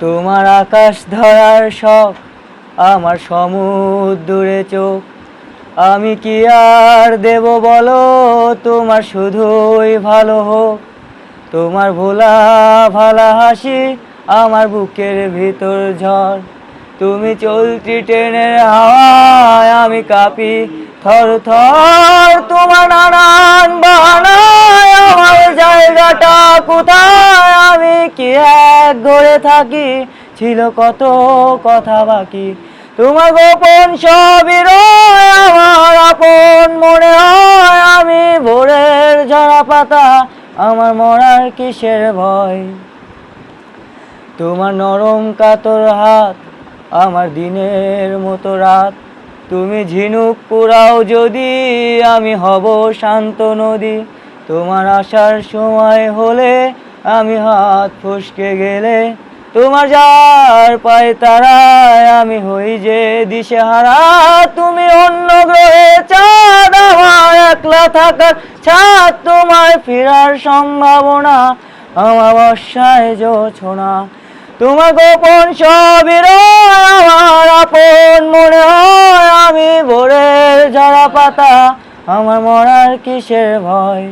তোমার আকাশ ধরার শখ, আমার সমুদ্রে চোখ। আমি কি আর দেব বলো, তোমার শুধুই ভালো হোক। তোমার ভোলা ভালা হাসি আমার বুকের ভিতর ঝড়। তুমি চলতি ট্রেনের হাওয়ায় আমি কাঁপি থর থর। তোমার নানান বাহানায় আমার জায়গাটা কোথায়? আমি কি এক ঘরে থাকি, ছিল কত কথা বাকি। তোমার গোপন সবই রয় আমার আপন মনে হয়। আমি ভোরের ঝরা পাতা, আমার মরার কিসের ভয়। তোমার নরম কাতর হাত আমার দিনের মতো রাত। তুমি ঝিনুক কুড়াও যদি, আমি হব শান্ত নদী। তোমার আসার সময় হলে আমি হাত ফসকে গেলে, তোমার যার পায় তারায় আমি হই যে দিশেহারা। তুমি অন্য গ্রহে চাঁদ, আমার একলা থাকার ছাদ। তোমার ফেরার সম্ভাবনা, আমার বর্ষায় জোছনা। তোমার গোপন সবই রয় আমার আপন মনে হয়। আমি ভোরের ঝরা পাতা, আমার মরার কিসের ভয়।